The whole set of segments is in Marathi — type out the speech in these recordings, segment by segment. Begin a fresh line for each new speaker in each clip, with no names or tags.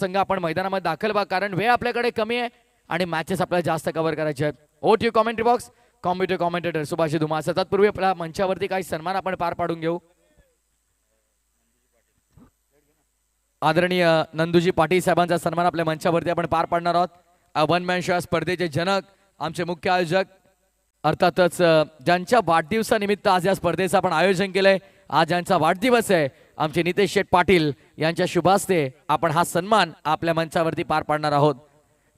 संघ आपण मैदानामध्ये दाखल व्हा, कारण वेळ आपल्याकडे कमी आहे आणि मॅचेस आपल्याला जास्त कव्हर करायचे आहेत. ओट you commentary box commentator Subhash Dhumal. तत्पूर्वी आपल्या मंचावरती काही सन्मान आपण पार पाडून घेऊ. आदरणीय नंदूजी पाटील साहेबांचा सन्मान आपल्या मंचावरती आपण पार पाडणार आहोत. वन मॅन शो स्पर्धेचे जनक, आमचे मुख्य आयोजक, अर्थातच ज्यांच्या वाढदिवसानिमित्त आज या स्पर्धेचं आपण आयोजन केलंय. आज ज्यांचा वाढदिवस आहे आमचे नितेश शेठ पाटील यांच्या शुभास्ते आपण हा सन्मान आपल्या मंचावरती पार पाडणार आहोत.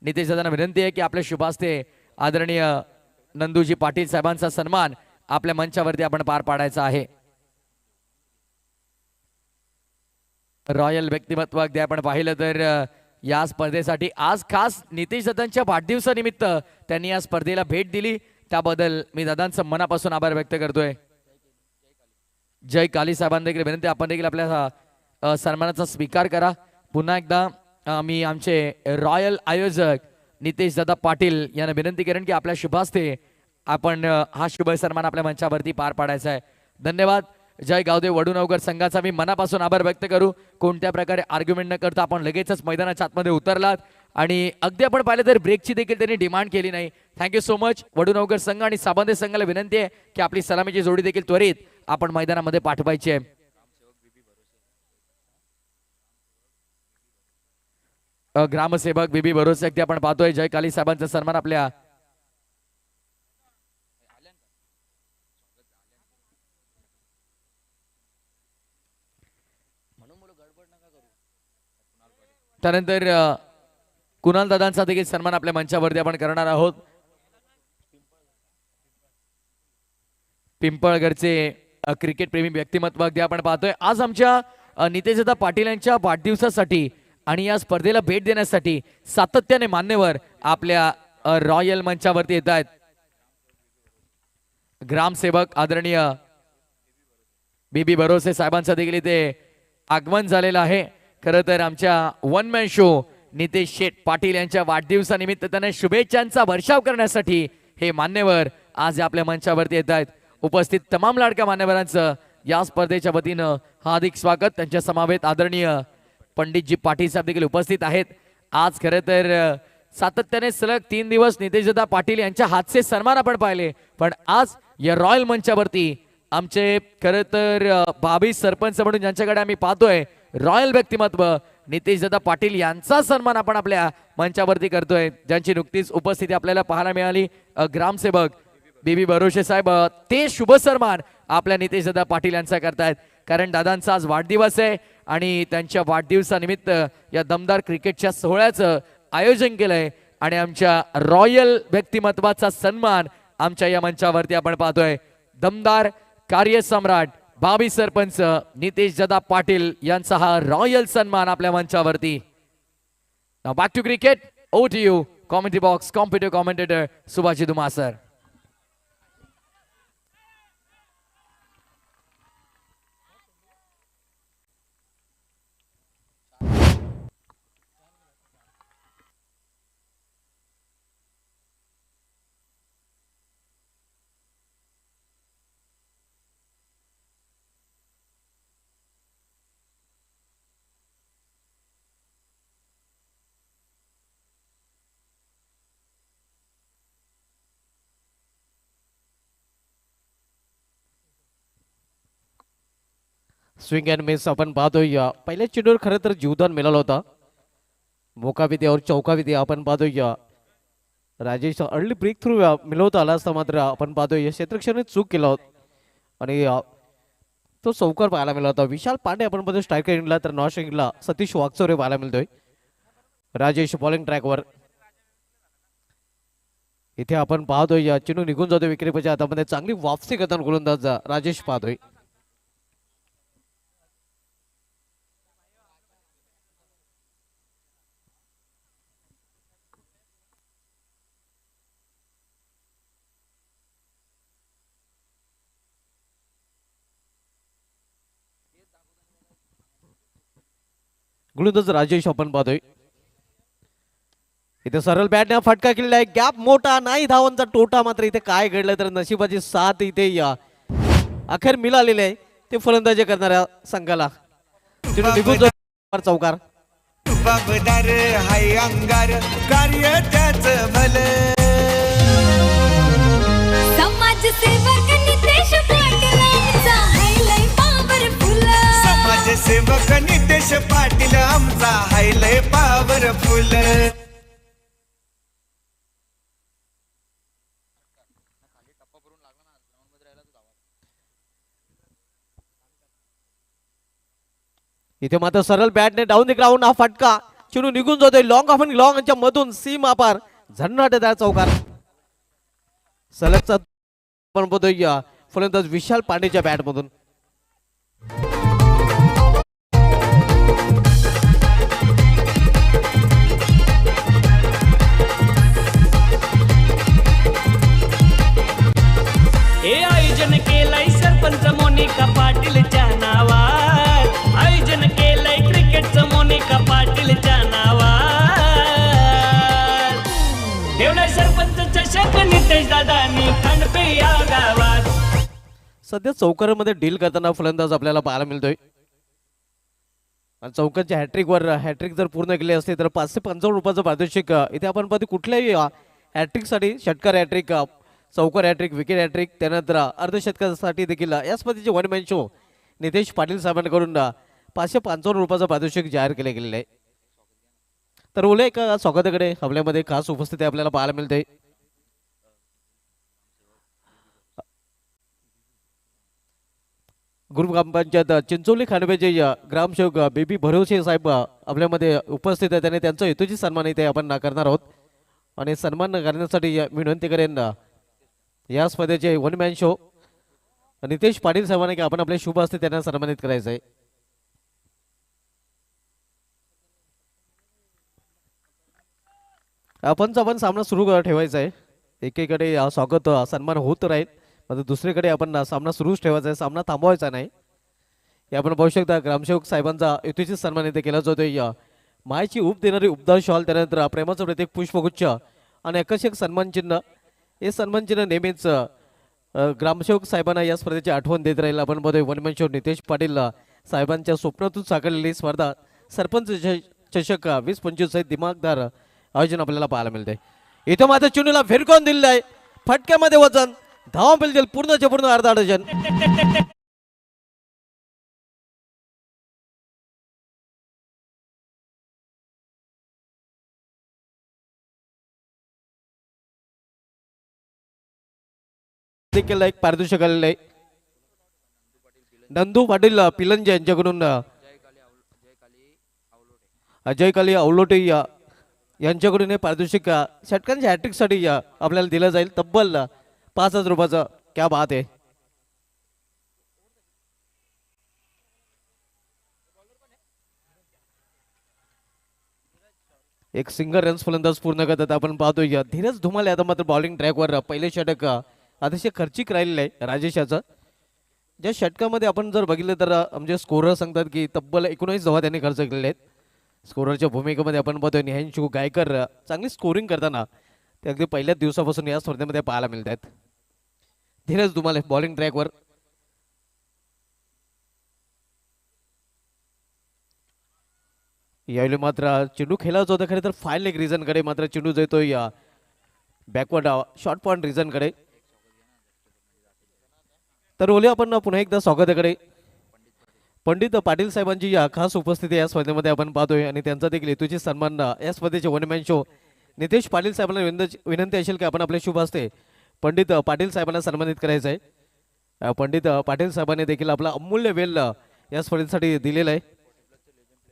नितेश दादांना विनंती आहे की आपल्या शुभास्ते आदरणीय नंदूजी पाटील साहेबांचा सन्मान आपल्या मंचावरती आपण पार पाडायचा आहे. रॉयल व्यक्तिमत्व अगदी आपण पाहिलं तर या स्पर्धेसाठी आज खास नितेश दादांच्या वाढदिवसानिमित्त त्यांनी या स्पर्धेला भेट दिली, त्याबद्दल मी दादांचं मनापासून आभार व्यक्त करतोय. जय काली साहेबांना देखील विनंती, आपण देखील आपल्या सन्मानाचा स्वीकार करा. पुन्हा एकदा मी आमचे रॉयल आयोजक नितेश दादा पाटील यांना विनंती करेन की आपल्या शुभास्ते आपण हा शुभ सन्मान आपल्या मंचावरती पार पाडायचा आहे. धन्यवाद. जय गावदेव वडूनवकर संघाचा मी मनापासून आभार व्यक्त करू. कोणत्या प्रकारे आर्ग्युमेंट न करता आपण लगेचच मैदानाच्या आतमध्ये उतरलात आणि अगदी आपण पाहिलं तर ब्रेकची देखील त्यांनी डिमांड केली नाही. Thank you so much. वडूनवकर संघ आणि साबंदे संघाला विनंती आहे की आपली सलामीची जोडी देखील त्वरित आपण मैदानामध्ये पाठवायची आहे. ग्रामसेवक बीबी भरोसे अगदी आपण पाहतोय जय काली साहेबांचा सन्मान आपल्या त्यानंतर कुणाल दादांचा देखील सन्मान आपल्या मंचावरती आपण करणार आहोत. पिंपळगडचे क्रिकेट प्रेमी व्यक्तिमत्व अगदी आपण पाहतोय. आज आमच्या नितेशदा पाटील यांच्या वाढदिवसासाठी आणि या स्पर्धेला भेट देण्यासाठी सातत्याने मान्यवर आपल्या रॉयल मंचावरती येत आहेत. ग्रामसेवक आदरणीय बीबी भरोसे साहेबांचा देखील इथे आगमन झालेलं आहे. खरं तर आमच्या वन मॅन शो नितेश शेठ पाटील यांच्या वाढदिवसानिमित्त त्यांना शुभेच्छांचा वर्षाव करण्यासाठी हे मान्यवर आज आपल्या मंचावरती येत आहेत. उपस्थित तमाम लाडक्या मान्यवरांचं या स्पर्धेच्या वतीनं हार्दिक स्वागत. त्यांच्या समवेत आदरणीय पंडितजी पाटील साहेब देखील उपस्थित आहेत. आज खरं तर सातत्याने सलग 3 दिवस नितेशदा पाटील यांच्या हातचे सन्मान आपण पाहिले, पण आज या रॉयल मंचावरती आमचे खरं तर भावी सरपंच म्हणून ज्यांच्याकडे आम्ही पाहतोय रॉयल व्यक्तिमत्व नितेशदा पाटील यांचा सन्मान आपण आपल्या मंचावरती करतोय, ज्यांची नुकतीच उपस्थिती आपल्याला पाहायला मिळाली. ग्रामसेवक बीबी भरोसे साहेब ते शुभ सन्मान आपल्या नितेशदा पाटील यांचा करतायत, कारण दादांचा आज वाढदिवस आहे आणि त्यांच्या वाढदिवसानिमित्त या दमदार क्रिकेटच्या सोहळ्याचं आयोजन केलंय आणि आमच्या रॉयल व्यक्तिमत्वाचा सन्मान आमच्या या मंचावरती आपण पाहतोय. दमदार कार्यसम्राट भावी सरपंच नितेश दादा पाटील यांचा हा रॉयल सन्मान आपल्या मंचावरती. Now back to cricket. Over to you commentary box commentator Subhash Dhumal sir.
Swing and miss आपण पाहतोय. पहिल्या चेंडूवर खरं तर जीवदान मिळालं होता. मोकाविद्यावर चौकाविद्या आपण पाहतोय. राजेश अर्ली ब्रेक थ्रू मिळवता आला असता, मात्र आपण पाहतोय क्षेत्रक्षणे चूक केला होता आणि तो चौकार पाहायला मिळाला होता. विशाल पांडे आपण पाहतोय स्ट्रायकर इंडला, तर नॉन स्ट्रायकिंगला सतीश वागचौरे पाहायला मिळतोय. राजेश बॉलिंग ट्रॅकवर इथे आपण पाहतोय चेंडू निघून जातोय विक्रीच्या हातामध्ये. चांगली वापसी करताना गोलंदाज राजेश पाहतोय. गोलंदाज राजेश आपण पाहतोय. इथे सरळ बॅटने फटका केलेला आहे. गॅप मोठा नाही, धावांचा टोटा. मात्र इथे काय घडलं तर नशिबाची साथ इथे अखेर मिळालेले आहे ते फलंदाजी करणाऱ्या संघाला. चौकार
जबाबदार हाय अंगार कार्य त्याच भलं
समाजसेवक नितेश पाटलांचा हायलय पॉवरफुल
समाजसेवक नितेश पाटील आमचा हायलय पॉवरफुल
इथे मात्र सरळ बॅटने डाऊन द ग्राउंड हा फटका चेंडू निघून जातोय लॉंग ऑफ आणि लॉंग च्या मधून सीमा पार झन्नाट त्या चौकार सलगचा आपण बघतोय फलंदाज विशाल पांडेच्या बॅट मधून
हे आयोजन केलंय सरपंच मोनिका पाटीलच्या नावात आयोजन केलंय क्रिकेटचं मोनिका पाटीलच्या नावात ठेवलाय सरपंच चषक नितेश दादानी खंडपे या गावात
सध्या चौकारामध्ये डील करताना फलंदाज आपल्याला पाहायला मिळतोय आणि चौकाच्या हॅट्रिक जर पूर्ण केली असते तर 555 रुपयाचं पारितोषिक इथे आपण पाहतो कुठल्याही हॅट्रिक साठी षटकार हॅट्रिक चौकार हॅट्रिक विकेट हॅट्रिक त्यानंतर अर्धशतकासाठी देखील या स्पर्धेचे one man show Nitesh Patil साहेबांकडून 555 रुपयाचं पारितोषिक जाहीर केले गेलेले आहे तर ओले एका स्वागताकडे आपल्यामध्ये खास उपस्थिती आपल्याला पाहायला मिळते ग्रुप ग्रामपंचायत चिंचोली खांडवेचे ग्रामसेवक बेबी भरोसे साहेब आपल्यामध्ये उपस्थित आहे त्याने त्यांचा हेतूची सन्मान इथे आपण करणार आहोत आणि सन्मान करण्यासाठी मी विनंती करेन या स्पर्धेचे one man show Nitesh Patil साहेबांना की आपण आपले शुभ हस्ते त्यांना सन्मानित करायचं आहे आपण सामना सुरू ठेवायचा आहे एकीकडे स्वागत सन्मान होत राहील मात्र दुसरीकडे आपण सामना सुरूच ठेवायचा आहे सामना थांबवायचा नाही हे आपण पाहू शकता ग्रामसेवक साहेबांचा युतीची सन्मान इथे केला जातोय मायची ऊब देणारी उबदार शॉल त्यानंतर प्रेमाचं प्रत्येक पुष्पगुच्छ आणि आकर्षक सन्मान चिन्ह हे सन्मान चिन्ह नेहमीच ग्रामसेवक साहेबांना या स्पर्धेची आठवण देत राहील आपण बघतोय वनमन शो नितेश पाटील साहेबांच्या स्वप्नातून साकारलेली स्पर्धा सरपंच चषक 20-25 दिमागदार आयोजन आपल्याला पाहायला मिळते इथं मात्र चुनीला फिरकून दिलेलं आहे फटक्यामध्ये वजन धावा मिळतील पूर्णच्या पूर्ण अर्धा डझन देखील एक पारितोषिक आलेलं आहे नंदू पाटील पिलंजे यांच्याकडून अजय काली अवलोटे यांच्याकडून हे पारितोषिक षटकांच्या हॅट्रिक साठी आपल्याला दिलं जाईल तब्बल 5,000 रुपयाचं क्या बात आहे एक सिंगल रन्स फलंदाज पूर्ण करतात आपण पाहतोय धीरज धुमाले आता मात्र बॉलिंग ट्रॅकवर पहिले षटक अतिशय खर्चिक राहिलेलं आहे राजेश याचं ज्या षटकामध्ये आपण जर बघितलं तर म्हणजे स्कोरर सांगतात की तब्बल 19 धावा त्यांनी खर्च केलेले आहेत स्कोररच्या भूमिकेमध्ये आपण बघतोय निहांशु गायकर चांगली स्कोरिंग करताना ते अगदी पहिल्याच दिवसापासून या स्पर्धेमध्ये पाहायला मिळत आहेत धीरज धुमाले बॉलिंग ट्रॅकवर यावेळी मात्र चेंडू खेळायचा होता खरे तर फाईल एक रिझन कडे मात्र चेंडू जातोय बॅकवर्ड शॉर्ट पॉइंट रिझन कडे तर ओले आपण पुन्हा एकदा स्वागताकडे पंडित पाटील साहेबांची खास उपस्थिती या स्पर्धेमध्ये आपण पाहतोय आणि त्यांचा देखील हेतूची सन्मान या स्पर्धेचे one man show Nitesh Patil साहेबांना विनंती असेल की आपण आपले शुभ हस्ते पंडित पाटील साहेबांना सन्मानित करायचं आहे पंडित पाटील साहेबांनी देखील आपला अमूल्य वेल या स्पर्धेसाठी दिलेला आहे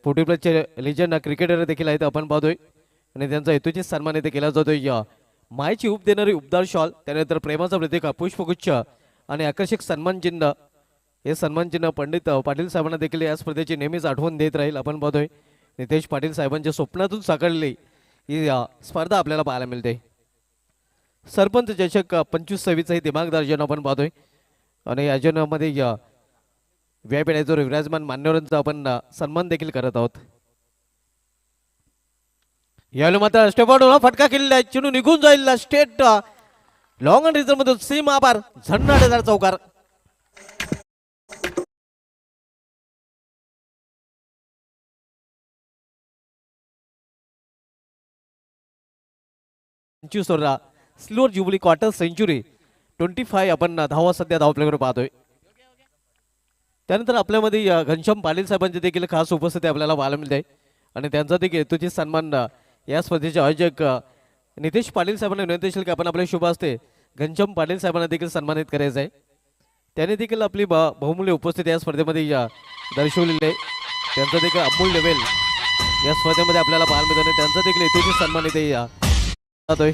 40+ लेजंड क्रिकेटर देखील आहेत आपण पाहतोय आणि त्यांचा हेतूची सन्मान इथे केला जातोय मायची ऊब देणारी उबदार शॉल त्यानंतर प्रेमाचा प्रतीक पुष्पगुच्छ आणि आकर्षक सन्मान चिन्ह हे सन्मान चिन्ह पंडित पाटील साहेबांना देखील या स्पर्धेची नेहमीच आठवण देत राहील आपण पाहतोय नितेश पाटील साहेबांच्या स्वप्नातून साकारलेली ही स्पर्धा आपल्याला पाहायला मिळते सरपंच चषक 25-26 हे दिमागदार जन आपण पाहतोय आणि या जनामध्ये व्यापीडायचो विराजमान मान्यवरांचा आपण सन्मान देखील करत आहोत यावेळी मात्र स्टेपआउट फटका केलेला आहे चेंडू निघून जाईल स्टेट लॉंग अँड रिझन मधून सीम आभार झन्नाटेदार चौकार 25 ओव्हरला सिल्वर जुबली क्वार्टर सेंचुरी 25 आपण धावा सध्या धावपल्याकडे पाहतोय. त्यानंतर आपल्यामध्ये घनश्याम पाटील साहेबांची देखील खास उपस्थिती आपल्याला पाहायला मिळते आणि त्यांचा देखील तुझे सन्मान या स्पर्धेचे आयोजक नितेश पाटील साहेबांना विनंती असेल की आपण आपल्या शुभ असते घनश्याम पाटील साहेबांना देखील सन्मानित करायचं आहे. त्याने देखील आपली बहुमूल्य उपस्थिती या स्पर्धेमध्ये दर्शवलेली आहे. त्यांचा देखील अमूल्य वेल या स्पर्धेमध्ये आपल्याला पाहायला मिळतो आणि त्यांचा देखील यथोचित सन्मान इथे जातोय.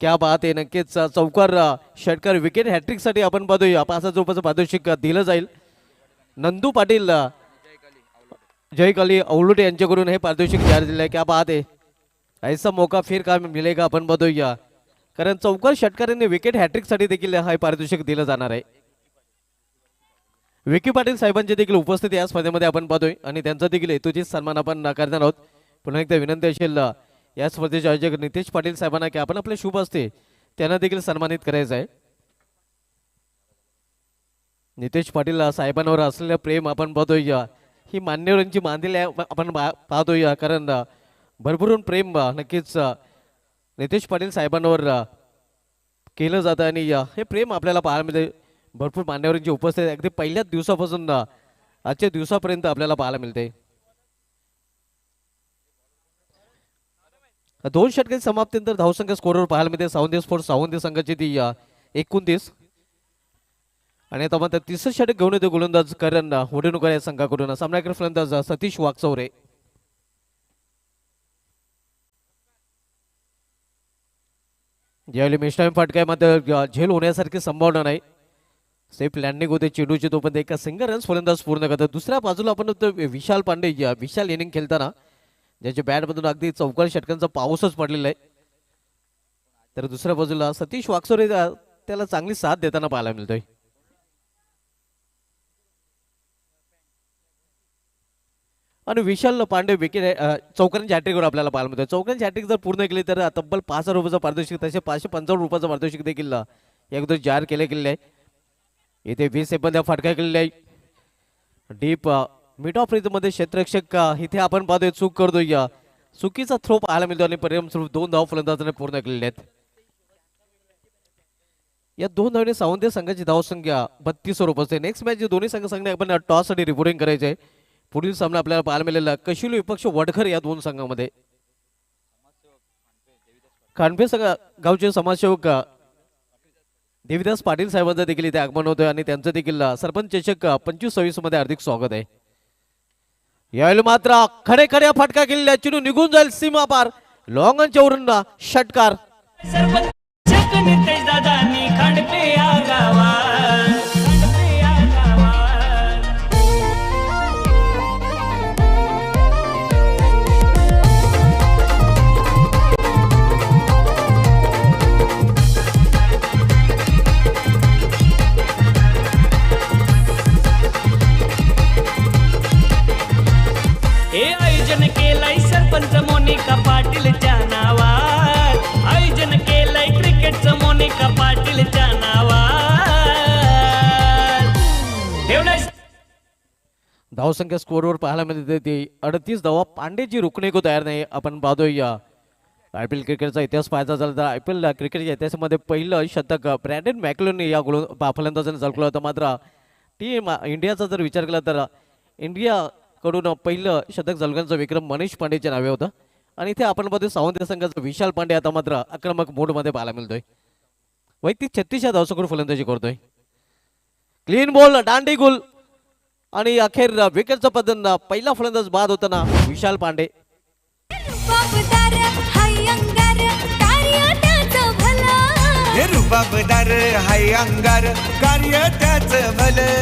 क्या बात आहे. नक्कीच चौकार षटकार विकेट हॅट्रिक साठी आपण पाहतोय 5,000 रुपयाचं पारितोषिक दिलं जाईल. नंदू पाटील जयकाली अवलुटे यांच्याकडून हे पारितोषिक जाहीर दिलं आहे. क्या बात आहे. ऐसा मौका फिर का मिलेगा आपण पाहतोय कारण चौकार षटकारांनी विकेट हॅट्रिक साठी देखील हे पारितोषिक दिलं जाणार आहे. विकी पाटील साहेबांची देखील उपस्थिती या स्पर्धेमध्ये आपण पाहतोय आणि त्यांचा देखील हेतूचित सन्मान आपण करणार आहोत. पुन्हा एकदा विनंती असेल या स्पर्धेचे आयोजक नितेश पाटील साहेबांना की आपण आपले शुभ असते त्यांना देखील सन्मानित करायचं आहे. नितेश पाटील साहेबांवर असलेलं प्रेम आपण पाहतोय ही मान्यवरांची मानलेली आपण पाहतोय कारण भरभरून प्रेम नक्कीच नितेश पाटील साहेबांवर केलं जातं आणि हे प्रेम आपल्याला पाहायला मिळते. भरपूर मान्यवरांची उपस्थिती अगदी पहिल्याच दिवसापासून आजच्या दिवसापर्यंत आपल्याला पाहायला मिळते. 2 षटकांची समाप्तीनंतर धावसंख्या स्कोरवर पाहायला मिळते. सावंत संघाची ती 29 आणि आता मात्र तिसरं षटक घेऊन येतो गोलंदाज करण वडेनुकर या संघाकडून. सामनाकर फलंदाज सतीश वाकचौरे. यावेळी मिस्टाईम फटका मात्र झेल होण्यासारखी संभावना नाही. सेफ लँडिंग होते चेंडूची तोपर्यंत एका सिंगल रन्स फलंदाज पूर्ण करतात. दुसऱ्या बाजूला आपण विशाल पांडे विशाल इनिंग खेळताना ज्याच्या बॅटमधून अगदी चौकार षटकांचा पाऊसच पडलेला आहे. तर दुसऱ्या बाजूला सतीश वाकचौरे त्याला चांगली साथ देताना पाहायला मिळतोय. आणि विशाल पांडे विकेट चौकारांच्या हॅट्रिकवर आपल्याला पाहायला मिळतोय. चौकारांची हॅट्रिक जर पूर्ण केली तर तब्बल 5,000 रुपयाचं पारितोषिक तसे 555 रुपयाचं पारितोषिक देखील एकदा जाहीर केले गेले आहे. इथे 20 सेकंद फटका केलेला आहे. डीप मिड ऑफ मध्ये क्षेत्ररक्षक इथे आपण पाहतोय चूक करतोय. चुकीचा थ्रो पाहायला मिळतो आणि परिणामस्वरूप 2 धाव फलंदाजाने पूर्ण केलेले आहेत. या 2 धावने सावंत संघाची धावसंख्या 32 वर पोहोचते. नेक्स्ट मॅच दोन्ही संघांनी आपण टॉस साठी रिपोर्टिंग करायचे आहे. पुढील सामना आपल्याला पाहायला मिळालेला कशिलू विपक्ष वडखर या 2 संघांमध्ये. खांडपे गावचे समाजसेवक देवीदास पाटील साहेबांचं देखील इथे आगमन होतोय आणि त्यांचं देखील सरपंच चषक 25-26 मध्ये हार्दिक स्वागत आहे. यावेळी मात्र खडे खड्या फटका केलेल्या चेंडू निघून जाईल सीमा पार. लॉंगनच्या वरून षटकार.
सरपंच नितेश दादानी खांडपे या गावात, खांडपे या गावात. हे आयोजन केलंय सरपंच मोनिका पाटीलच्या नावात. आयोजन केलंय क्रिकेटचं मोनिका पाटीलच्या नावात.
धावसंख्या स्कोरवर पाहायला मिळते ती 38 धावा. पांडेजी रुकणे को तयार नाही. आपण पाहतोय IPL क्रिकेटचा इतिहास पाहायचा झाला तर IPL क्रिकेटच्या इतिहासामध्ये पहिलं शतक ब्रॅन्डन मॅकलोनी या फलंदाजाने झळकलं होतं. मात्र टीम इंडियाचा जर विचार केला तर इंडिया कडून पहिलं शतक झळकण्याचा विक्रम मनीष पांडेच्या नावे होता. आणि इथे आपण पाहतोय सावंत संघाचा विशाल पांडे आता मात्र आक्रमक मोड मध्ये पाहायला मिळतोय. वैयक्तिक 36 धावसंख्येवर फलंदाजी करतोय. क्लीन बॉल दांडी गोल आणि अखेर विकेटचा पतन. पहिला फलंदाज बाद होताना विशाल पांडे.
बाबदार हाय अंगार कार्य त्याचं भलं.
हे रुबाबदार हाय अंगार कार्य त्याच भलं.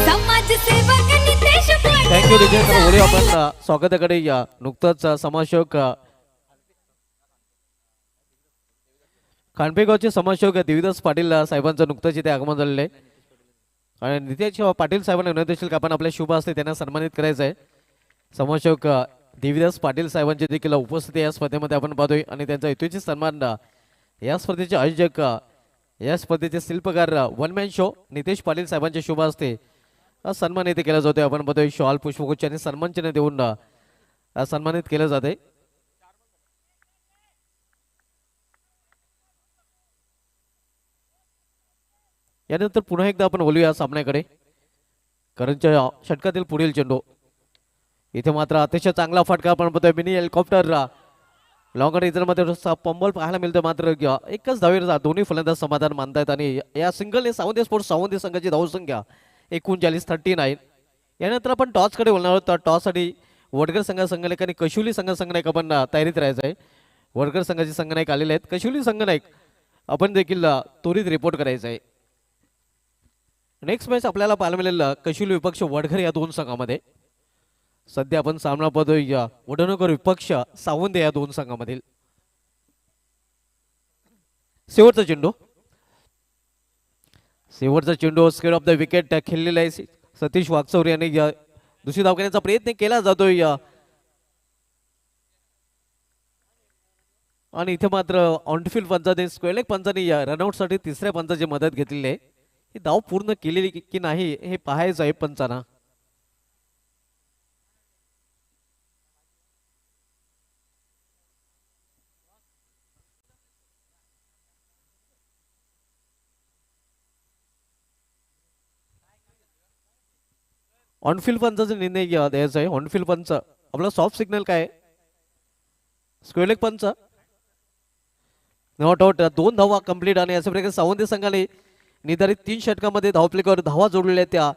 समाजसेवक नितेश पाटील.
थँक्यू तर ओढे आपण स्वागताकडे या. नुकतंच समाजसेवक खांडपेगावचे समाजसेवक देवीदास पाटील साहेबांचं नुकतंच इथे आगमन झालेलं आहे आणि नितेश पाटील साहेबांना विनंती असेल की आपण आपल्या शुभ असते त्यांना सन्मानित करायचं आहे. समाजसेवक देवीदास पाटील साहेबांची देखील उपस्थिती या स्पर्धेमध्ये आपण पाहतोय आणि त्यांचा यथोचित सन्मान या स्पर्धेचे आयोजक या स्पर्धेचे शिल्पकार one man show Nitesh Patil साहेबांच्या शुभ हस्ते सन्मान इथे केला जातोय. आपण बघतोय शॉल पुष्पगुच्छ आणि सन्मानचिन्ह देऊन सन्मानित केलं जाते. यानंतर पुन्हा एकदा आपण बोलूया सामन्याकडे. करंजच्या षटकातील पुढील चेंडू इथे मात्र अतिशय चांगला फटका आपण बघतोय. मिनी हेलिकॉप्टर लॉंग इतर मध्ये पंबल पाहायला मिळतं. मात्र एकच धावेवर दोन्ही फलंदाज समाधान मानतायत आणि या सिंगलने सावंत स्पोर्ट्स सावंत संघाची धावसंख्या 39-39. यानंतर आपण टॉसकडे बोलणार आहोत. टॉससाठी वडगर संघासंघनायक आणि कशुली संघासंघनायक आपण तयारीत राहायचं आहे. वडगर संघाचे संघनायक आलेले आहेत. कशुली संघनायक आपण देखील त्वरित रिपोर्ट करायचं आहे. नेक्स्ट मॅच आपल्याला पाहायला मिळेल कशुली विपक्ष वडघर या दोन संघामध्ये. सध्या आपण सामना पाहतोय वडनगर विपक्ष सावंत या दोन संघामधील. शेवटचा चेंडू स्केड ऑफ द विकेट खेळलेला आहे. सतीश वागचौरे यांनी दुसरी धाव घेण्याचा प्रयत्न केला जातोय आणि इथे मात्र ऑनफिल्ड पंचाने स्क्वेअर लेग पंचाने रनआउट साठी तिसऱ्या पंचाची मदत घेतलेली आहे. ही धाव पूर्ण केलेली की नाही हे पाहायचं आहे पंचांना. ऑनफिल्ड पंचाचा निर्णय द्यायचा आहे. ऑनफिल्ड पंच आपला सॉफ्ट सिग्नल काय स्क्वेअर लेग पंच नॉट आउट. 2 धावा कंप्लीट आणि अशा प्रकारे सावंत संघाने निर्धारित 3 षटकामध्ये धावफलकावर धावा जोडलेल्या त्या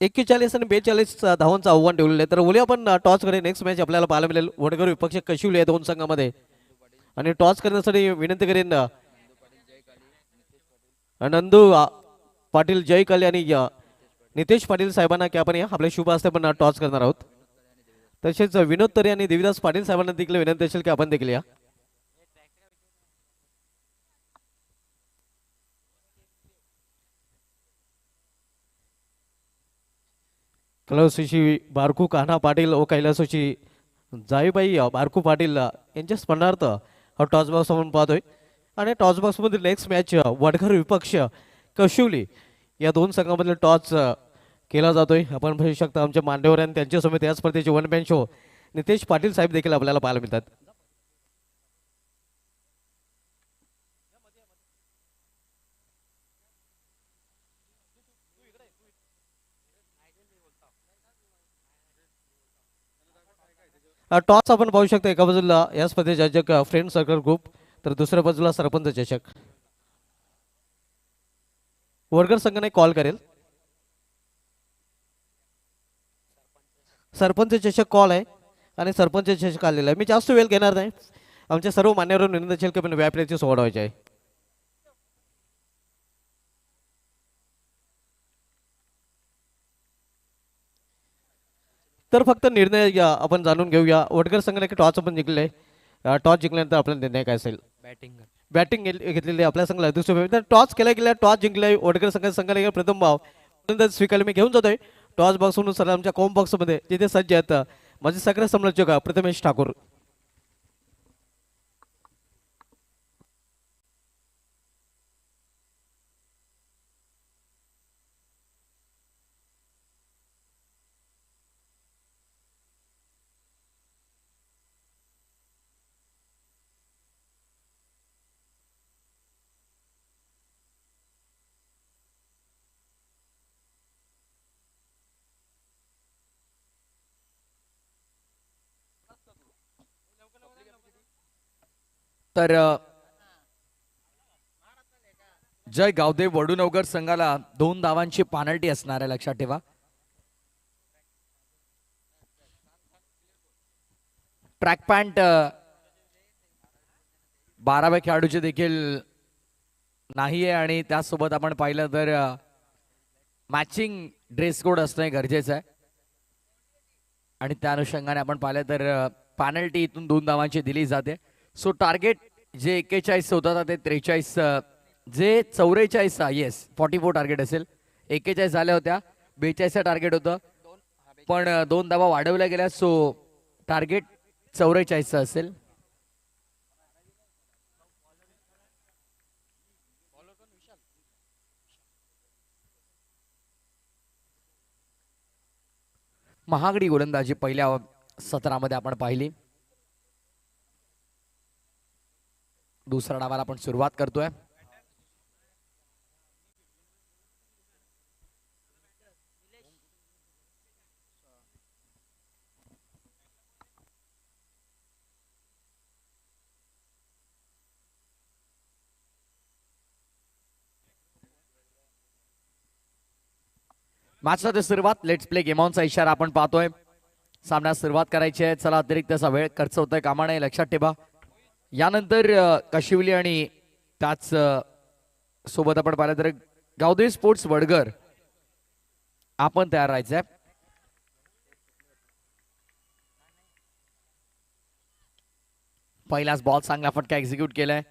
41 आणि 42 धावांचं आव्हान ठेवलेलं आहे. तर बोलूया आपण टॉसकडे. नेक्स्ट मॅच आपल्याला पाहायला मिळेल वडगर विपक्ष कशुली या दोन संघामध्ये. आणि टॉस करण्यासाठी विनंती करेन नंदू पाटील जय काले आणि नितेश पाटील साहेबांना की आपण आपल्या शुभ हस्ते पण टॉस करणार आहोत. तसेच विनोद तरे आणि देवीदास पाटील साहेबांना देखील विनंती असेल की आपण देखील या. कैलासोशी बारकू कान्हा पाटील व कैलासोशी जाईबाई बारकू पाटील यांच्या स्मरणार्थ हा टॉस बॉक्स आपण पाहतोय. आणि टॉस बॉक्स मध्ये नेक्स्ट मॅच वडघर विपक्ष कशुली या दोन संघांमधील टॉस केला जातोय. आपण पाहू शकता आमच्या मांडेवर आणि त्यांच्या समेत या स्पर्धेचे one man show Nitesh Patil saheb देखील आपल्याला पाहायला मिळतात. टॉस आपण पाहू शकता. एका बाजूला या स्पर्धेचे आयोजक फ्रेंड सर्कल ग्रुप तर दुसऱ्या बाजूला सरपंच चषक. वडगर संघाने कॉल करेल. सरपंच चषक कॉल आहे आणि सरपंच चषक आलेला आहे. मी जास्त वेळ घेणार नाही. आमच्या सर्व मान्यवरांना विनंती असेल की आपण व्यापाऱ्याची सोडवायची आहे. तर फक्त निर्णय आपण जाणून घेऊया. वडगर संघाने टॉस आपण जिंकले. टॉस जिंकल्यानंतर आपला निर्णय काय असेल. बॅटिंग घेतलेली आपल्या संघाला दुसरं टॉस केला गेला. टॉस जिंकलाय वडगर संघाने प्रथम भाव स्वीकारले. मी घेऊन जातोय टॉस बॉक्स म्हणून सर आमच्या कॉम बॉक्स मध्ये जिथे सज्ज आहेत माझे सगळे समालोचक प्रथमेश ठाकूर.
तर जय गावदेव वडूनवगर संघाला 2 धावांची पेनल्टी असणार आहे, लक्षात ठेवा. ट्रॅक पॅन्ट 12व्या खेळाडूचे देखील नाही आहे आणि त्यासोबत आपण पाहिलं तर मॅचिंग ड्रेस कोड असणे गरजेचं आहे. आणि त्या अनुषंगाने आपण पाहिलं तर पेनल्टी इथून 2 धावांची दिली जाते. सो टार्गेट जे 41 होता ते 43 जे 44 येस 44 टार्गेट असेल. 41 झाल्या होत्या, 42 टार्गेट होतं पण 2 धावा वाढवल्या गेल्या. सो टार्गेट 44 असेल. महागडी गोलंदाजी पहिल्या सत्रामध्ये आपण पाहिली. दुसऱ्या डावाला आपण सुरुवात करतोय. मॅचला सुरुवात लेट्स प्ले गेम ऑनचा इशारा आपण पाहतोय. सामन्यास सुरुवात करायची आहे. चला अतिरिक्त असा वेळ खर्च होतोय कामा नये, लक्षात ठेवा. यानंतर कशिवली आणि त्याच सोबत आपण पाहिलं तर गावदेवी स्पोर्ट्स वडगर आपण तयार राहायचंय. पहिलाच बॉल चांगला फटका एक्झिक्यूट केलाय.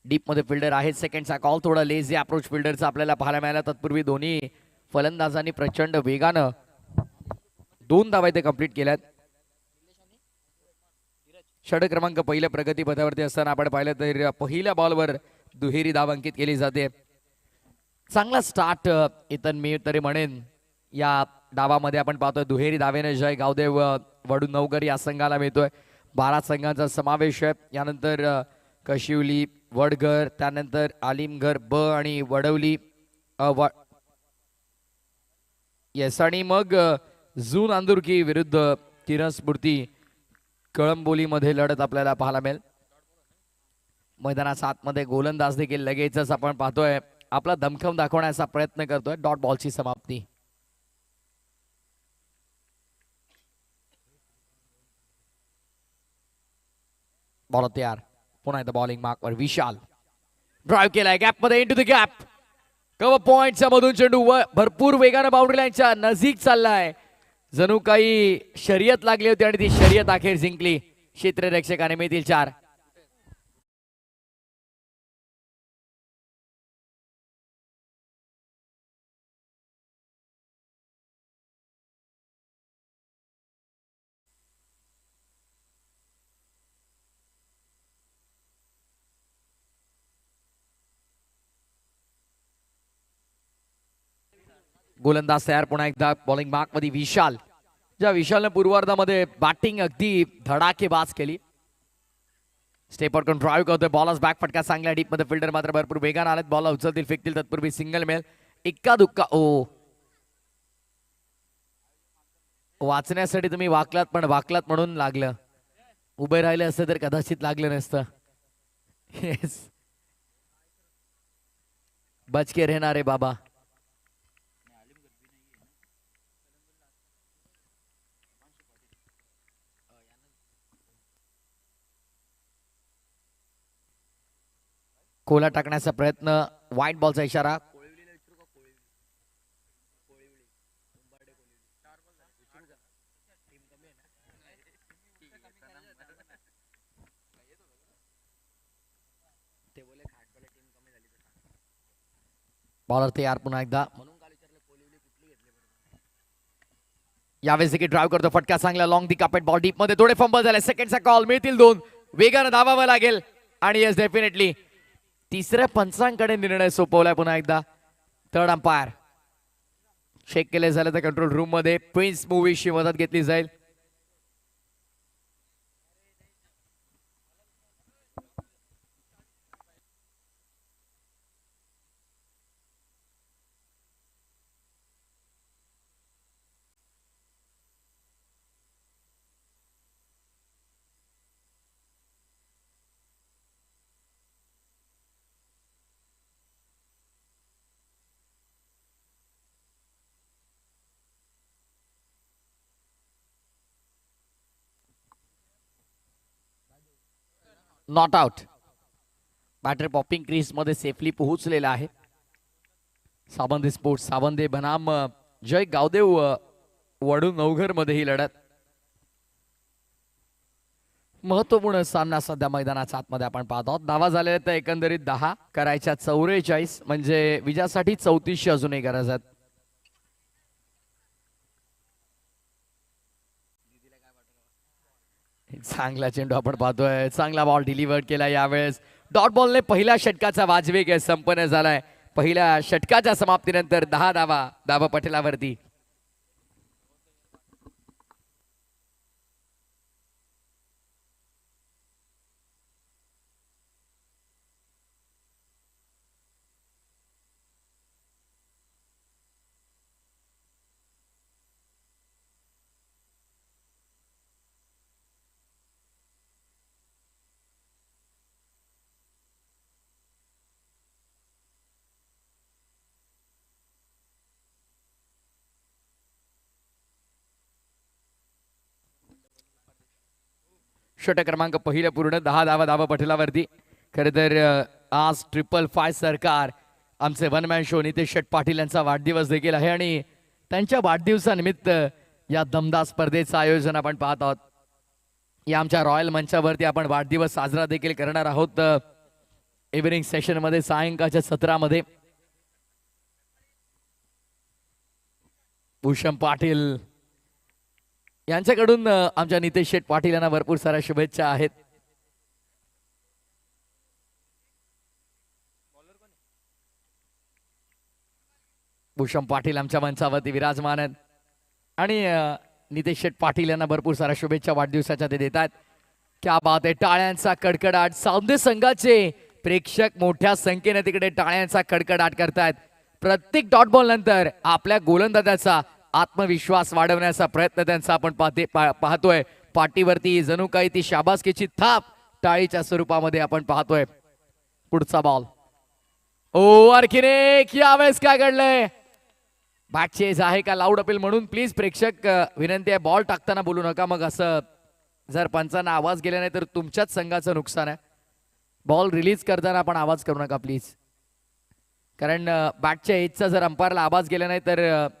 डीप मध्ये फिल्डर आहे. सेकंडचा कॉल थोडा लेझी अप्रोच फिल्डरचा आपल्याला पाहायला मिळाला. तत्पूर्वी दोन्ही फलंदाजांनी प्रचंड वेगानं 2 धावा इथे कंप्लीट केल्यात. षटक क्रमांक पहिल्या प्रगती पथावरती असताना आपण पाहिलं तर पहिल्या बॉलवर दुहेरी धाव अंकित केली जाते. चांगला स्टार्ट इथं मी तरी म्हणेन या डावामध्ये आपण पाहतोय. दुहेरी धावेने जय गावदेव वडू नवकर या संघाला मिळतोय. 12 संघांचा समावेश आहे. यानंतर कशिवली, वडघर, त्यानंतर आलिमघर ब आणि वडवली येस, आणि मग जून अंदुरकी विरुद्ध किरण स्फूर्ती कळंबोलीमध्ये लढत आपल्याला पाहायला मिळेल. मैदानाच्या आतमध्ये गोलंदाज देखील लगेचच आपण पाहतोय आपला दमखम दाखवण्याचा प्रयत्न करतोय. डॉट बॉलची समाप्ती. बॉल तयार. पुन्हा एकदा बॉलिंग मार्कवर विशाल. ड्राईव्ह केलाय गॅप मध्ये, इनटू द गॅप. कव्हर पॉइंटच्या मधून चेंडू भरपूर वेगानं बाउंड्री लाईनच्या नजीक चाललाय. जणू काही शर्यत लागली होती आणि ती शर्यत अखेर जिंकली. क्षेत्ररक्षकाने मिळतील 4. गोलंदाज तयार. पुन्हा एकदा बॉलिंग मार्क मध्ये विशाल. ज्या विशालने पूर्वार्धामध्ये बॅटिंग अगदी धडाकेबाज केली. स्टेपवर करून ड्राईव्ह करतोय. बॉलच बॅक फटका चांगल्या डीप मध्ये. फिल्डर मात्र भरपूर वेगाने आलेत. बॉल उचलतील, फेकतील. तत्पूर्वी सिंगल मिळेल. इक्का दुक्का. ओ, वाचण्यासाठी तुम्ही वाकलात, पण वाकलात म्हणून लागलं. उभे राहिले असते तर कदाचित लागलं नसतं. येस, बचके रहना रे बाबा. कोला टाकण्याचा प्रयत्न. व्हाईट बॉलचा इशारा. बॉलर तयार. पुन्हा एकदा यावेळेस देखील ड्राईव्ह करतो. फटका चांगला लॉंग दी कापेट. बॉल डीप मध्ये. थोडे फंबल झाले. सेकंडचा कॉल. मिळतील 2. वेगानं धावावं लागेल. आणि येस, डेफिनेटली तिसऱ्या पंचांकडे निर्णय सोपवलाय. पुन्हा एकदा थर्ड अंपायर चेक केले झाले तर कंट्रोल रूम मध्ये प्रिन्स मूवीची मदत घेतली जाईल. Not out. Batter popping crease मध्ये सेफली पोहोचलेला आहे. सावंदे स्पोर्ट्स सावंदे बनाम जय गावदेव वडू नवघर मध्ये ही लढत. महत्वपूर्ण सामना सध्या मैदानाच्या आतमध्ये आपण पाहत आहोत. धावा झालेल्या तर एकंदरीत 10, करायच्या 44, म्हणजे विजयासाठी 34 अजूनही गरज आहेत. चांगला चेंडू आपण पाहतोय. चांगला बॉल डिलिव्हर केला यावेळेस. डॉट बॉलने पहिल्या षटकाचा वाजवेग संपन्न झालाय. पहिल्या षटकाच्या समाप्तीनंतर 10 धावा धावा पटलावरती. षटक क्रमांक पहिलं पूर्ण 10 धावा पटलावरती. खरं तर आज 555 सरकार आमचे one man show Nitesh Shet Patil यांचा वाढदिवस देखील आहे आणि त्यांच्या वाढदिवसानिमित्त या दमदार स्पर्धेचं आयोजन आपण पाहत आहोत. या आमच्या रॉयल मंचावरती आपण वाढदिवस साजरा देखील करणार आहोत इव्हिनिंग सेशन मध्ये सायंकाळच्या सत्रामध्ये. भूषण पाटील यांच्याकडून आमच्या नितेश शेट पाटील यांना भरपूर साऱ्या शुभेच्छा आहेत. भूषण पाटील आमच्या मंचावरती विराजमान आहेत आणि नितेश शेट पाटील यांना भरपूर साऱ्या शुभेच्छा वाढदिवसाच्या ते देतात. क्या बात आहे. टाळ्यांचा कडकडाट. सौंदर्य संघाचे प्रेक्षक मोठ्या संख्येने तिकडे टाळ्यांचा कडकडाट करतायत. प्रत्येक डॉट बॉल नंतर आपल्या गोलंदाजाचा आत्मविश्वास वाढवण्याचा प्रयत्न त्यांचा आपण पाहतोय. पाठीवरती जणू काही ती शाबासकीची थाप टाळीच्या स्वरूपामध्ये आपण पाहतोय. पुढचा बॉल. ओ आणखीन एक. यावेळेस काय घडलंय. बॅकचेज आहे का लाऊड अपील म्हणून प्लीज प्रेक्षक विनंती आहे बॉल टाकताना बोलू नका. मग असं जर पंचांना आवाज गेला नाही तर तुमच्याच संघाचं नुकसान आहे. बॉल रिलीज करताना आपण आवाज करू नका प्लीज. कारण बॅटच्या एजचा जर अंपायरला आवाज गेला नाही तर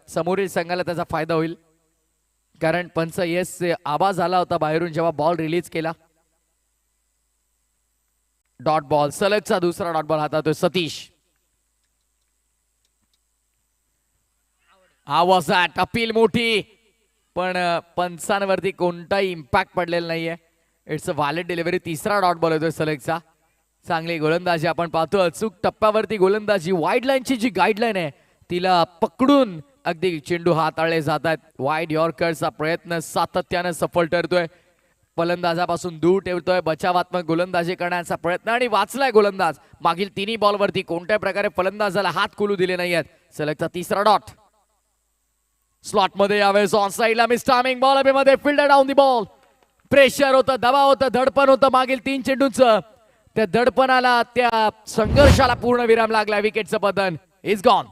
समोरील संघाला त्याचा फायदा होईल. कारण पंच येस आवाज आला होता बाहेरून जेव्हा बॉल रिलीज केला. Dot ball. सलगचा दुसरा डॉट बॉल हातात सतीश. आवाजात अपील मोठी पण पंचांवरती कोणताही इम्पॅक्ट पडलेला नाहीये. It's a valid delivery. तिसरा डॉट बॉल होतोय सलगचा. चांगली गोलंदाजी आपण पाहतो. अचूक टप्प्यावरती गोलंदाजी. वाईड लाईनची जी गाईडलाईन आहे तिला पकडून अगदी चेंडू हाताळले जातात. वाईड यॉर्करचा प्रयत्न सातत्यानं सफल ठरतोय. फलंदाजापासून दूर ठेवतोय. बचावात्मक गोलंदाजी करण्याचा प्रयत्न आणि वाचलाय गोलंदाज. मागील तिन्ही बॉलवरती कोणत्या प्रकारे फलंदाजाला हात खोलू दिले नाहीयेत. सलगचा तिसरा डॉट. स्लॉट मध्ये यावेळेस ऑन साइडला मिस टायमिंग. बॉल मध्ये fielder down the ball. Pressure होतं, दबाव होतं, धडपण होतं मागील 3 चेंडूंचं. त्या दडपणाला त्या संघर्षाला पूर्ण विराम लागला. विकेटचं पतन इज गॉन.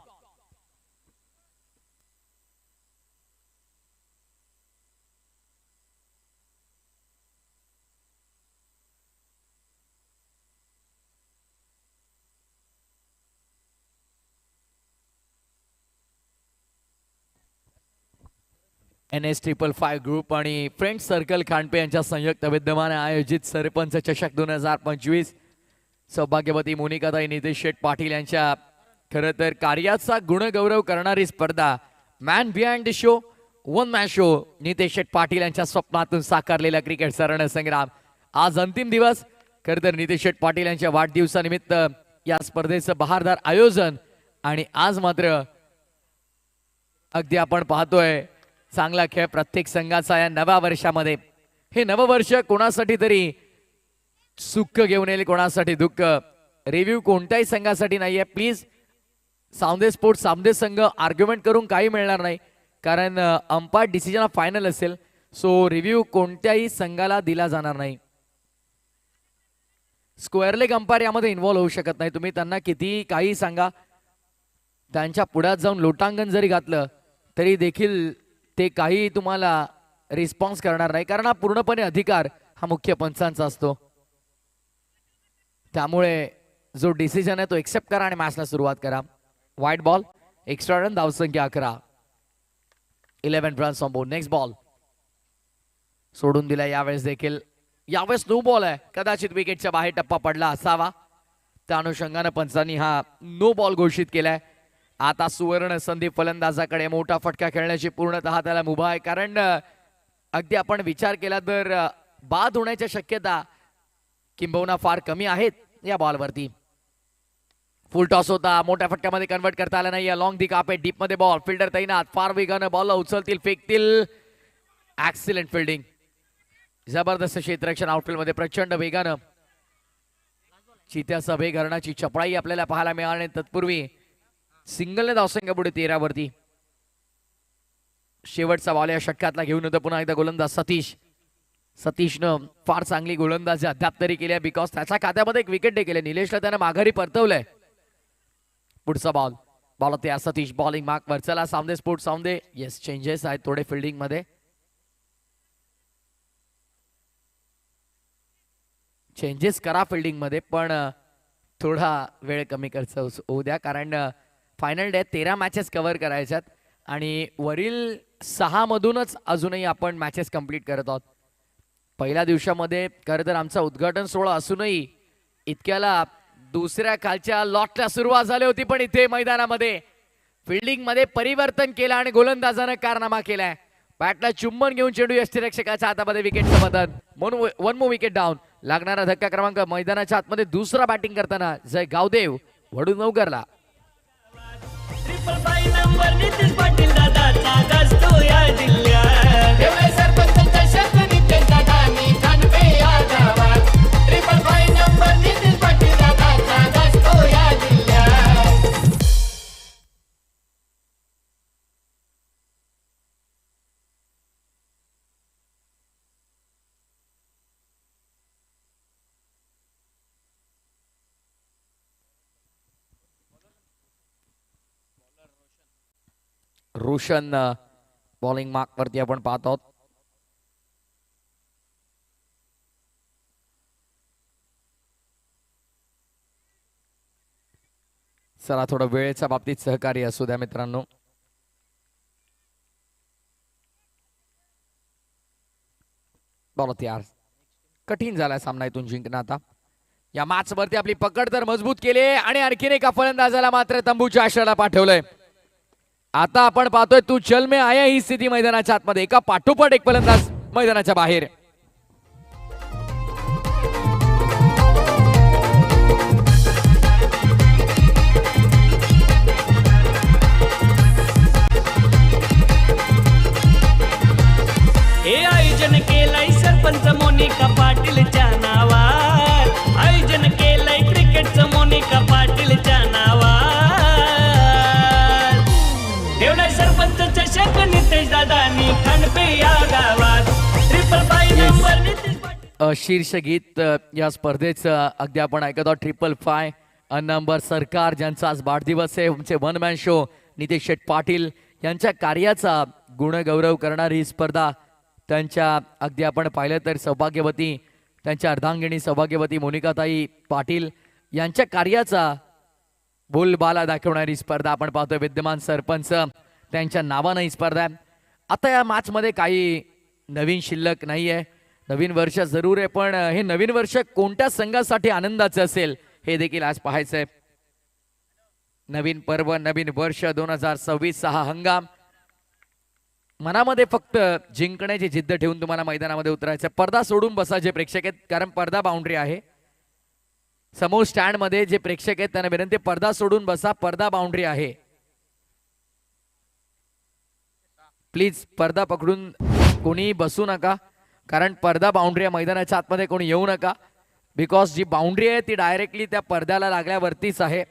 NS 555 ग्रुप आणि फ्रेंड्स सर्कल खांडपे यांच्या संयुक्त विद्यमाने आयोजित सरपंच चषक 2025 सौभाग्यवती मोनिकाताई नितेश शेट पाटील यांच्या खरं तर कार्याचा गुणगौरव करणारी स्पर्धा man behind the show one man show Nitesh Shet Patil यांच्या स्वप्नातून साकारलेला क्रिकेटचा रणसंग्राम. आज अंतिम दिवस. खरं तर नितेश शेट पाटील यांच्या वाढदिवसानिमित्त या स्पर्धेचं बहारदार आयोजन आणि आज मात्र अगदी आपण पाहतोय चांगला खेळ प्रत्येक संघाचा या नव्या वर्षामध्ये. हे नववर्ष कोणासाठी तरी सुख घेऊन येईल, कोणासाठी दुःख. रिव्ह्यू कोणत्याही संघासाठी नाहीये. प्लीज सावंदे स्पोर्ट्स सावंदे संघ आर्ग्युमेंट करून काही मिळणार नाही कारण अंपायर डिसिजन फायनल असेल. सो रिव्ह्यू कोणत्याही संघाला दिला जाणार नाही. स्क्वेअर लेग अंपायर यामध्ये इन्व्हॉल्व्ह होऊ शकत नाही. तुम्ही त्यांना किती काही सांगा, त्यांच्या पुढ्यात जाऊन लोटांगण जरी घातलं तरी देखील ते काही तुम्हाला रिस्पॉन्स करणार नाही कारण हा पूर्णपणे अधिकार हा मुख्य पंचांचा असतो. त्यामुळे जो डिसिजन आहे तो एक्सेप्ट करा आणि मॅचला सुरुवात करा. वाईट बॉल. Extra run. धावसंख्या 11. 11 runs on board. Next ball सोडून दिला यावेळेस देखील. यावेळेस नो बॉल आहे. कदाचित विकेटच्या बाहेर टप्पा पडला असावा. त्या अनुषंगाने पंचांनी हा नो बॉल घोषित केलाय. आता सुवर्ण संधी फलंदाजाकडे. मोठा फटका खेळण्याची पूर्णतः त्याला मुभा आहे कारण अगदी आपण विचार केला तर बाद होण्याच्या शक्यता किंबहुना फार कमी आहेत या बॉलवरती. फुल टॉस होता. मोठ्या फटक्यामध्ये कन्वर्ट करता आला नाही. लॉंग दी कापे. डीप मध्ये बॉल. फिल्डर तैनात. फार वेगानं बॉलला उचलतील, फेकतील. ऍक्सिलेंट फिल्डिंग. जबरदस्त क्षेत्ररक्षण आउटफील्ड मध्ये प्रचंड वेगानं चित्याचा वेग हरणाची चपळाई आपल्याला पाहायला मिळाली. तत्पूर्वी सिंगलने धावसंख्या पुढे 13 वरती. शेवटचा बॉल या षटकातला घेऊन होता पुन्हा एकदा गोलंदाज सतीश. सतीशनं फार चांगली गोलंदाजी अद्याप तरी केली आहे बिकॉज त्याच्या खात्यामध्ये एक विकेट देखील आहे. निलेशला त्यानं माघारी परतवलंय. पुढचा बॉल. बॉल होते सतीश. बॉलिंग मार्क वर. चला सावंदे स्पोर्ट्स सावंदे. येस चेंजेस आहेत थोडे फिल्डिंग मध्ये. चेंजेस करा फिल्डिंग मध्ये, पण थोडा वेळ कमी खर्च होऊ द्या, कारण फायनल डे 13 मॅचेस कव्हर करायच्यात आणि वरील 6 मधूनच अजूनही आपण मॅचेस कंप्लीट करत आहोत. पहिल्या दिवसामध्ये खरं तर आमचा उद्घाटन सोहळा असूनही इतक्याला दुसऱ्या खालच्या लॉटला सुरुवात झाली होती, पण इथे मैदानामध्ये फिल्डिंग मध्ये परिवर्तन केलं आणि गोलंदाजानं कारनामा केलाय. बॅटला चुंबन घेऊन चेंडू यष्टिरक्षकाच्या हातामध्ये विकेटचं बदल, म्हणून 1 more विकेट डाऊन. लागणारा धक्का क्रमांक मैदानाच्या आतमध्ये दुसरा बॅटिंग करताना जय गावदेव वडून नवगरला.
Triple five number Nitesh Patil दादाचा गाजतो या जिल्ह्यात.
देवळे सरपंचांच्या शब्द नितेश दादांनी खानपे या गावात. Triple five number Nitesh Patil दादांचा गाजतो या जिल्ह्यात.
रोशन बॉलिंग मार्क वरती आपण पाहत आहोत. चला थोडं वेळेच्या बाबतीत सहकार्य असू द्या मित्रांनो. बॉल तयार. कठीण झालाय सामना इथून जिंकणं. आता या मॅच वरती आपली पकड तर मजबूत केली आणि आणखीन एका फलंदाजाला मात्र तंबूच्या आश्रयाला पाठवलंय. आता आपण पाहतोय तू चल में आया ही स्थिती मैदानाच्या आतमध्ये, एका पाठोपाठ एक फलंदाज मैदानाच्या बाहेर.
हे आयोजन केलंय सरपंच मोनिका पाटीलच्या नावात. आयोजन केलंय क्रिकेटचं मोनिका पाटीलच्या नावात. ठेवलाय सरपंच चषक नितेश दादांनी खानपे या गावात. Triple five number Nitesh Patil.
शीर्ष गीत या स्पर्धेचं अगदी आपण ऐकत आहोत. 555 नंबर सरकार, ज्यांचा आज वाढदिवस आहे. आमचे वन मॅन शो नितेश शेठ पाटील यांच्या कार्याचा गुणगौरव करणारी ही स्पर्धा. त्यांच्या अगदी आपण पाहिलं तर सौभाग्यवती, त्यांच्या अर्धांगिनी सौभाग्यवती मोनिकाताई पाटील यांच्या कार्याचा बोलबाला दाखवणारी स्पर्धा आपण पाहतोय. विद्यमान सरपंच त्यांच्या नावानं ही स्पर्धा आहे. आता या मॅच मध्ये काही नवीन शिल्लक नाही आहे. नवीन वर्ष जरूर आहे, पण हे नवीन वर्ष कोणत्या संघासाठी आनंदाचं असेल हे देखील आज पाहायचंय. नवीन पर्व, नवीन वर्ष 2026 हा हंगाम. मनामध्ये फक्त जिंकण्याची जिद्द ठेवून तुम्हाला मैदानामध्ये उतरायचं. पडदा सोडून बसा जे प्रेक्षक आहेत, कारण पडदा बाउंड्री आहे. समोर स्टँड मध्ये जे प्रेक्षक आहेत त्यांना विनंती, पडदा सोडून बसा, पडदा बाउंड्री आहे. प्लीज पडदा पकडून कोणी बसू नका, कारण पडदा बाउंड्री आहे. मैदानाच्या आतमध्ये कोणी येऊ नका, बिकॉज जी बाउंड्री आहे ती डायरेक्टली त्या पडद्याला लागल्यावरतीच आहे.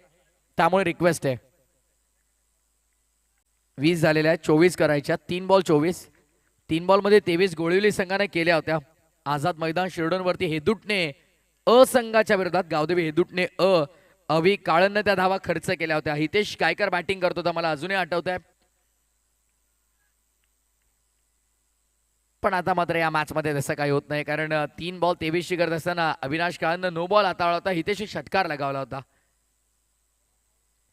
त्यामुळे रिक्वेस्ट आहे. 20 झालेल्या आहेत, 24 करायच्या. 3 बॉल 24. 3 बॉलमध्ये 23 गोळिवली संघाने केल्या होत्या. आझाद मैदान शिरडोनवरती हेदुटने संघाच्या विरोधात, गावदेवी हेदुटने अवी काळन त्या धावा खर्च केल्या होत्या. हितेश गायकर बॅटिंग करत होता, मला अजूनही आठवत आहे. पण आता मात्र या मॅच मध्ये तसं काही होत नाही, कारण 3 बॉल 23 ची करत असताना अविनाश काळन नो बॉल हाताळला होता. हितेश षटकार लगावला होता.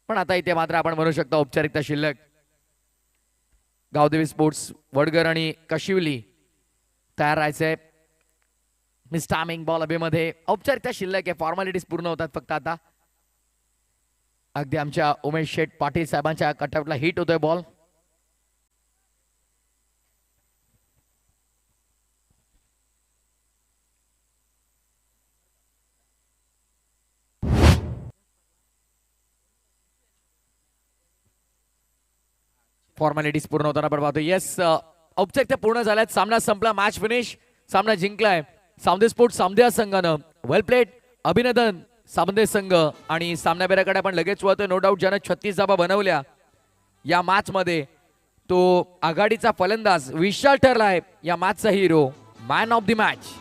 पण आता इथे मात्र आपण म्हणू शकतो औपचारिकता शिल्लक. गावदेवी स्पोर्ट्स वडगर आणि कशिवली तयार राहायचंय. मिस टायमिंग बॉल अभेमध्ये औपचारिकता शिल्लक आहे. फॉर्मॅलिटीज पूर्ण होतात फक्त आता. अगदी आमच्या उमेश शेठ पाटील साहेबांच्या कटआउटला हिट होतोय बॉल. फॉर्मॅलिटीज पूर्ण होताना आपण पाहतो. येस, औपचारिकता पूर्ण झाल्यात. सामना संपला, मॅच फिनिश. सामना जिंकलाय सावंदे स्पोर्ट्स सावंदे संघानं. वेल प्लेड, अभिनंदन सावंदे संघ. आणि सामनावीराकडे आपण लगेच वळतोय. नो डाऊट ज्यानं 36 धावा बनवल्या या मॅच मध्ये, तो आघाडीचा फलंदाज विशाल ठरलाय या मॅचचा hero, man of the match.